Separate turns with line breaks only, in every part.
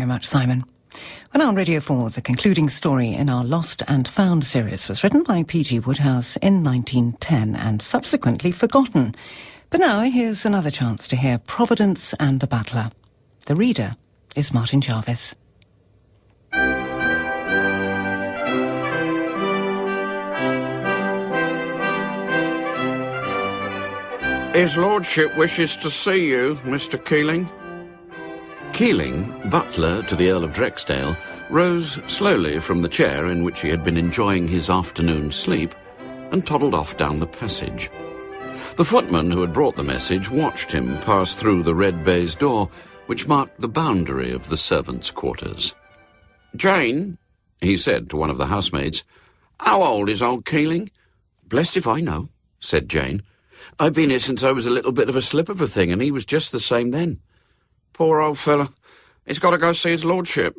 Very much, Simon. Well, on Radio 4, the concluding story in our Lost and Found series was written by P.G. Wodehouse in 1910 and subsequently forgotten. But now here's another chance to hear Providence and the Butler. The reader is Martin Jarvis.
His Lordship wishes to see you, Mr. Keeling.
Keeling, butler to the Earl of Drexdale, rose slowly from the chair in which he had been enjoying his afternoon sleep and toddled off down the passage. The footman who had brought the message watched him pass through the red baize door, which marked the boundary of the servants' quarters.
Jane,
He said to one of the housemaids,
how old is old Keeling?
"Blessed if I know," said Jane. "I've been here since I was a little bit of a slip of a thing, and he was just the same then."
Poor old fella. He's got to go see his Lordship.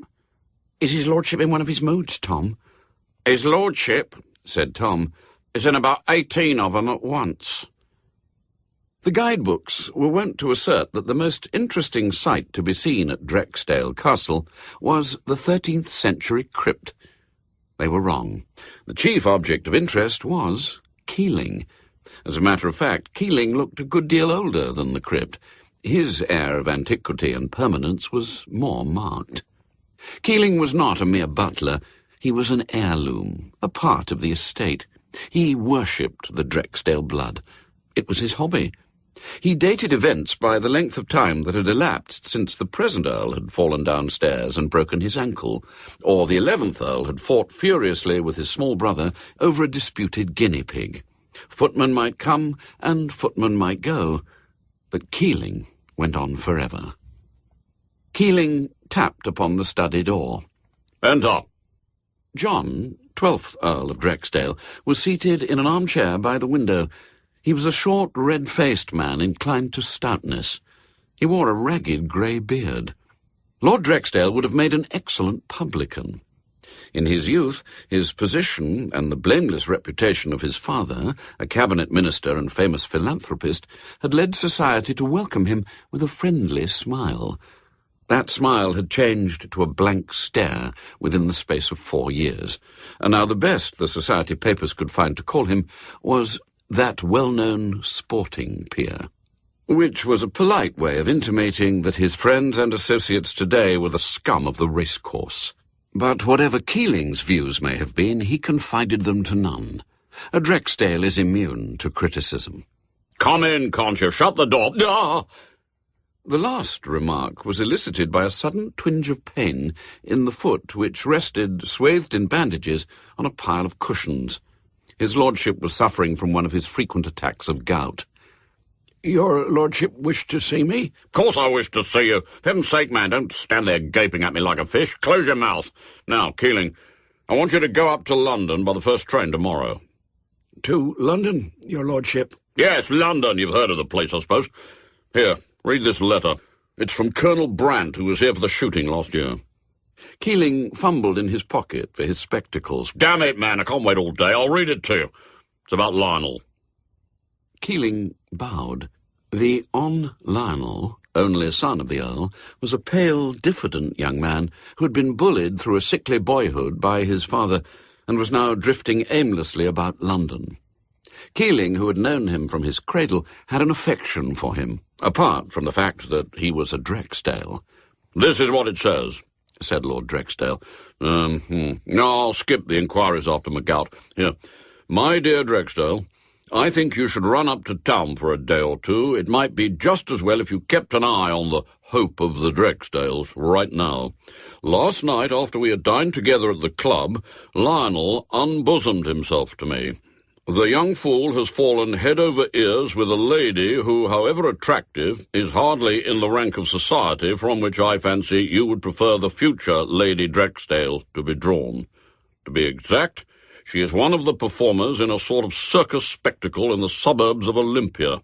"Is his Lordship in one of his moods, Tom?"
His Lordship, said Tom, is in about 18 of them at once.
The guidebooks were wont to assert that the most interesting sight to be seen at Drexdale Castle was the 13th century crypt. They were wrong. The chief object of interest was Keeling. As a matter of fact, Keeling looked a good deal older than the crypt. His air of antiquity and permanence was more marked. Keeling was not a mere butler. He was an heirloom, a part of the estate. He worshipped the Drexdale blood. It was his hobby. He dated events by the length of time that had elapsed since the present Earl had fallen downstairs and broken his ankle, or the 11th Earl had fought furiously with his small brother over a disputed guinea pig. Footmen might come and footmen might go, but Keeling went on forever. Keeling tapped upon the study door.
"Enter."
John, 12th Earl of Drexdale, was seated in an armchair by the window. He was a short, red-faced man inclined to stoutness. He wore a ragged grey beard. Lord Drexdale would have made an excellent publican. In his youth, his position and the blameless reputation of his father, a cabinet minister and famous philanthropist, had led society to welcome him with a friendly smile. That smile had changed to a blank stare within the space of 4 years, and now the best the society papers could find to call him was that well-known sporting peer, which was a polite way of intimating that his friends and associates today were the scum of the racecourse. But whatever Keeling's views may have been, he confided them to none. A Drexdale is immune to criticism.
"Come in, can't you? Shut the door." "Ah!"
The last remark was elicited by a sudden twinge of pain in the foot which rested, swathed in bandages, on a pile of cushions. His lordship was suffering from one of his frequent attacks of gout.
"Your Lordship wished to see me?" "Of course I wish to see you. For heaven's sake, man, don't stand there gaping at me like a fish. Close your mouth. Now, Keeling, I want you to go up to London by the first train tomorrow."
"To London, your Lordship?"
"Yes, London. You've heard of the place, I suppose. Here, read this letter. It's from Colonel Brandt, who was here for the shooting last year."
Keeling fumbled in his pocket for his spectacles.
"Damn it, man, I can't wait all day. I'll read it to you. It's about Lionel."
Keeling bowed. The Hon. Lionel, only son of the Earl, was a pale, diffident young man who had been bullied through a sickly boyhood by his father and was now drifting aimlessly about London. Keeling, who had known him from his cradle, had an affection for him, apart from the fact that he was a Drexdale.
"This is what it says,"
said Lord Drexdale.
No, I'll skip the inquiries after McGout. Here. "My dear Drexdale, I think you should run up to town for a day or two. It might be just as well if you kept an eye on the hope of the Drexdales right now. Last night, after we had dined together at the club, Lionel unbosomed himself to me. The young fool has fallen head over ears with a lady who, however attractive, is hardly in the rank of society from which I fancy you would prefer the future Lady Drexdale to be drawn. To be exact, she is one of the performers in a sort of circus spectacle in the suburbs of Olympia.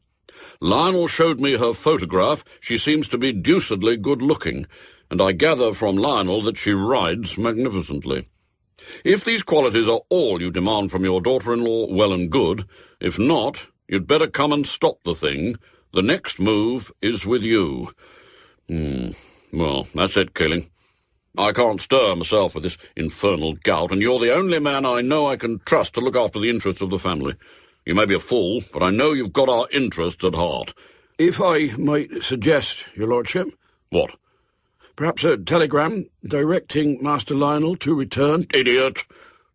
Lionel showed me her photograph. She seems to be deucedly good-looking, and I gather from Lionel that she rides magnificently. If these qualities are all you demand from your daughter-in-law, well and good. If not, you'd better come and stop the thing. The next move is with you. Well, that's it, Keeling. I can't stir myself with this infernal gout, and you're the only man I know I can trust to look after the interests of the family. You may be a fool, but I know you've got our interests at heart.
If I might suggest, your lordship.
What?
Perhaps a telegram directing Master Lionel to return.
Idiot!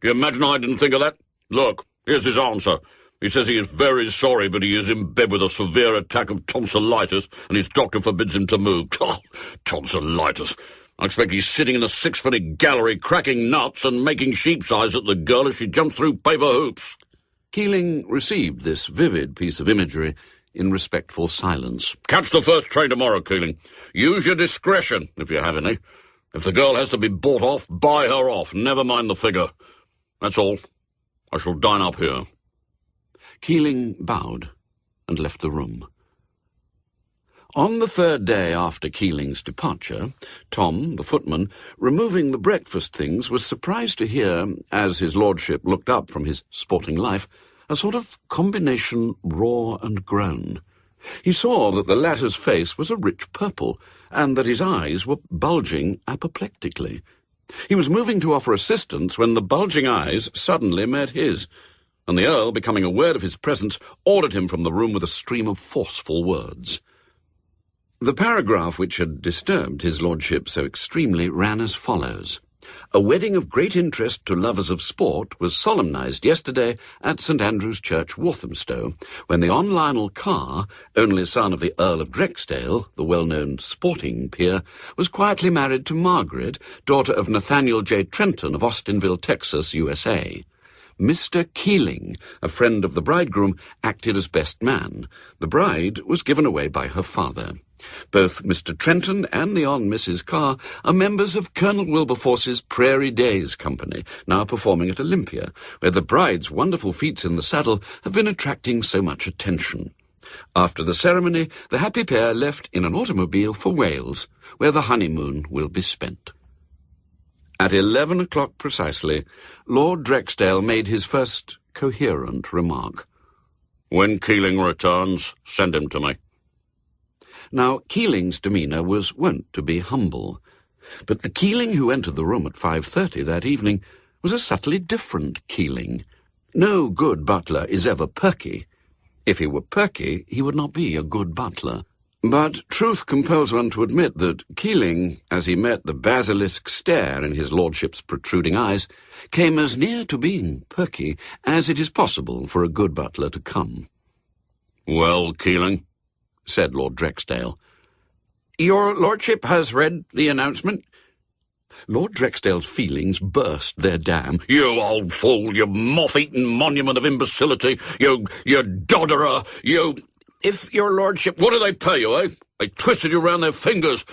Do you imagine I didn't think of that? Look, here's his answer. He says he is very sorry, but he is in bed with a severe attack of tonsillitis, and his doctor forbids him to move. Oh, tonsillitis! I expect he's sitting in a six-footed gallery cracking nuts and making sheep's eyes at the girl as she jumps through paper hoops.
Keeling received this vivid piece of imagery in respectful silence.
Catch the first train tomorrow, Keeling. Use your discretion, if you have any. If the girl has to be bought off, buy her off. Never mind the figure. That's all. I shall dine up here.
Keeling bowed and left the room. On the third day after Keeling's departure, Tom, the footman, removing the breakfast things, was surprised to hear, as his lordship looked up from his sporting life, a sort of combination roar and groan. He saw that the latter's face was a rich purple, and that his eyes were bulging apoplectically. He was moving to offer assistance when the bulging eyes suddenly met his, and the Earl, becoming aware of his presence, ordered him from the room with a stream of forceful words. The paragraph which had disturbed his lordship so extremely ran as follows. A wedding of great interest to lovers of sport was solemnised yesterday at St. Andrew's Church, Walthamstow, when the Hon. Lionel Carr, only son of the Earl of Drexdale, the well-known sporting peer, was quietly married to Margaret, daughter of Nathaniel J. Trenton of Austinville, Texas, USA. Mr. Keeling, a friend of the bridegroom, acted as best man. The bride was given away by her father. Both Mr. Trenton and the Hon. Mrs. Carr are members of Colonel Wilberforce's Prairie Days Company, now performing at Olympia, where the bride's wonderful feats in the saddle have been attracting so much attention. After the ceremony, the happy pair left in an automobile for Wales, where the honeymoon will be spent. At 11 o'clock precisely, Lord Drexdale made his first coherent remark.
When Keeling returns, send him to me.
Now, Keeling's demeanour was wont to be humble, but the Keeling who entered the room at 5:30 that evening was a subtly different Keeling. No good butler is ever perky. If he were perky, he would not be a good butler. But truth compels one to admit that Keeling, as he met the basilisk stare in his lordship's protruding eyes, came as near to being perky as it is possible for a good butler to come.
Well, Keeling,
said Lord Drexdale.
Your lordship has read the announcement?
Lord Drexdale's feelings burst their dam.
You old fool, you moth-eaten monument of imbecility, you dodderer, you...
If your lordship...
What do they pay you, eh? They twisted you round their fingers.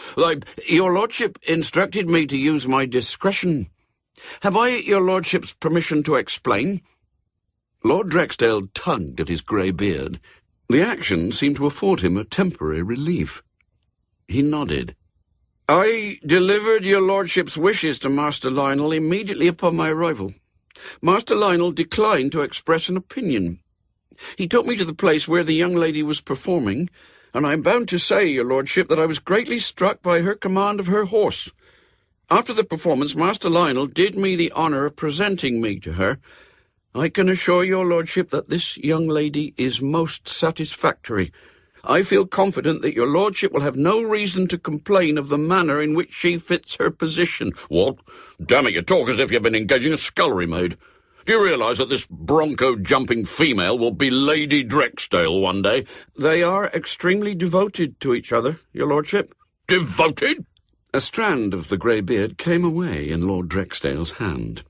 Your lordship instructed me to use my discretion. Have I your lordship's permission to explain?
Lord Drexdale tugged at his grey beard. The action seemed to afford him a temporary relief. He nodded.
I delivered your lordship's wishes to Master Lionel immediately upon my arrival. Master Lionel declined to express an opinion. He took me to the place where the young lady was performing, and I am bound to say, your lordship, that I was greatly struck by her command of her horse. After the performance, Master Lionel did me the honour of presenting me to her. I can assure your lordship that this young lady is most satisfactory. I feel confident that your lordship will have no reason to complain of the manner in which she fits her position.
What? Damn it, you talk as if you've been engaging a scullery maid. Do you realise that this bronco-jumping female will be Lady Drexdale one day?
They are extremely devoted to each other, your lordship.
Devoted?
A strand of the grey beard came away in Lord Drexdale's hand.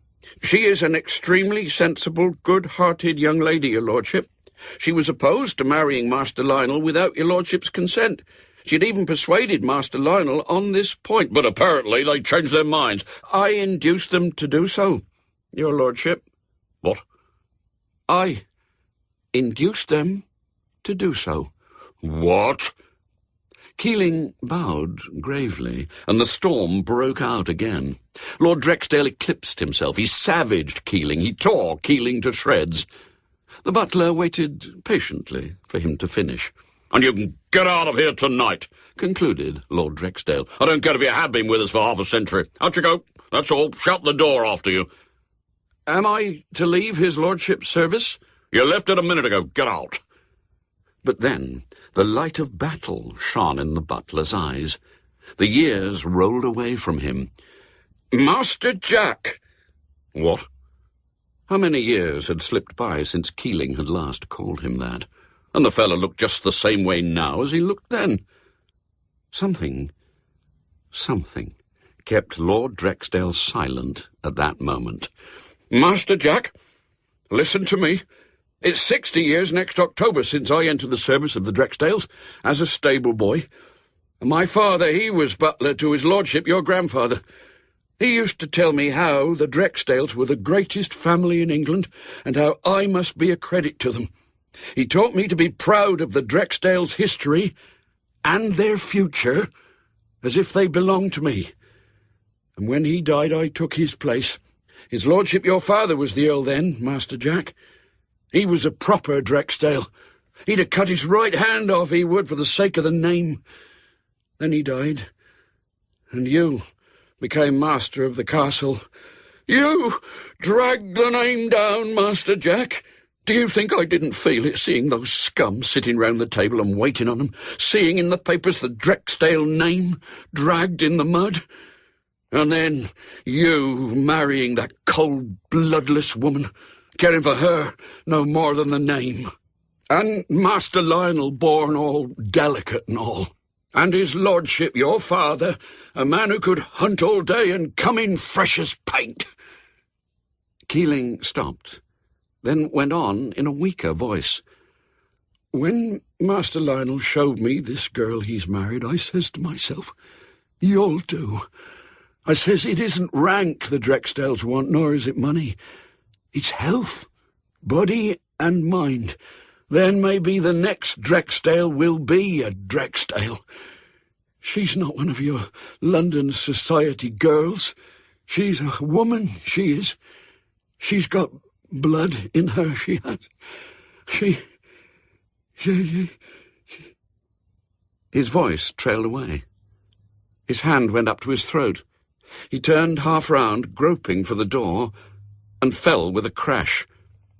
She is an extremely sensible, good-hearted young lady, your lordship. She was opposed to marrying Master Lionel without your lordship's consent. She had even persuaded Master Lionel on this point.
But apparently they changed their minds.
I induced them to do so, your lordship.
What?
I induced them to do so.
What?
Keeling bowed gravely, and the storm broke out again. Lord Drexdale eclipsed himself. He savaged Keeling. He tore Keeling to shreds. The butler waited patiently for him to finish.
And you can get out of here tonight, concluded Lord Drexdale. I don't care if you have been with us for half a century. Out you go. That's all. Shut the door after you.
Am I to leave his lordship's service?
You left it a minute ago. Get out.
But then the light of battle shone in the butler's eyes. The years rolled away from him.
Master Jack!
What?
How many years had slipped by since Keeling had last called him that?
And the fellow looked just the same way now as he looked then.
Something kept Lord Drexdale silent at that moment.
Master Jack, listen to me. It's 60 years next October since I entered the service of the Drexdales as a stable boy. My father, he was butler to his lordship, your grandfather. He used to tell me how the Drexdales were the greatest family in England and how I must be a credit to them. He taught me to be proud of the Drexdales' history and their future as if they belonged to me. And when he died, I took his place. His lordship, your father, was the Earl then, Master Jack. He was a proper Drexdale. He'd have cut his right hand off, he would, for the sake of the name. Then he died, and you became master of the castle. You dragged the name down, Master Jack. Do you think I didn't feel it, seeing those scum sitting round the table and waiting on 'em, seeing in the papers the Drexdale name dragged in the mud? And then you marrying that cold, bloodless woman, caring for her no more than the name. And Master Lionel born all delicate and all. And his lordship, your father, a man who could hunt all day and come in fresh as paint.
Keeling stopped, then went on in a weaker voice.
When Master Lionel showed me this girl he's married, I says to myself, you'll do. I says it isn't rank the Drexdales want, nor is it money. It's health, body and mind. Then maybe the next Drexdale will be a Drexdale. She's not one of your London society girls. She's a woman, she is. She's got blood in her, she has. She...
His voice trailed away. His hand went up to his throat. He turned half round, groping for the door, and fell with a crash.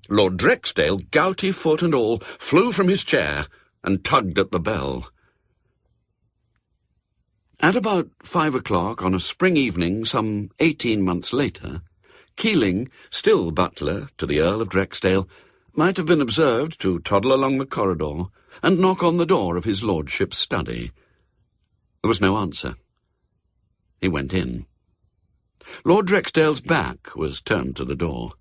Lord Drexdale, gouty foot and all, flew from his chair and tugged at the bell. At about 5 o'clock on a spring evening some 18 months later, Keeling, still butler to the Earl of Drexdale, might have been observed to toddle along the corridor and knock on the door of his lordship's study. There was no answer. He went in. Lord Drexdale's back was turned to the door.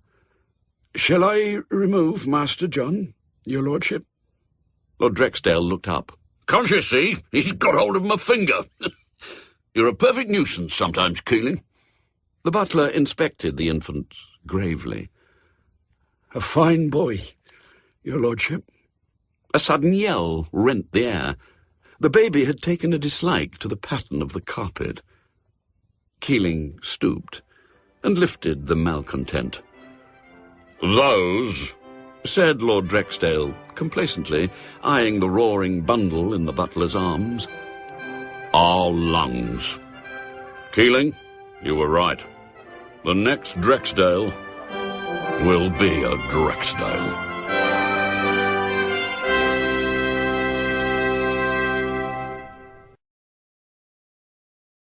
Shall I remove Master John, your lordship?
Lord Drexdale looked up.
Can't you see? He's got hold of my finger. You're a perfect nuisance sometimes, Keeling.
The butler inspected the infant gravely.
A fine boy, your lordship.
A sudden yell rent the air. The baby had taken a dislike to the pattern of the carpet. Keeling stooped and lifted the malcontent.
Those,
said Lord Drexdale complacently, eyeing the roaring bundle in the butler's arms,
are lungs. Keeling, you were right. The next Drexdale will be a Drexdale.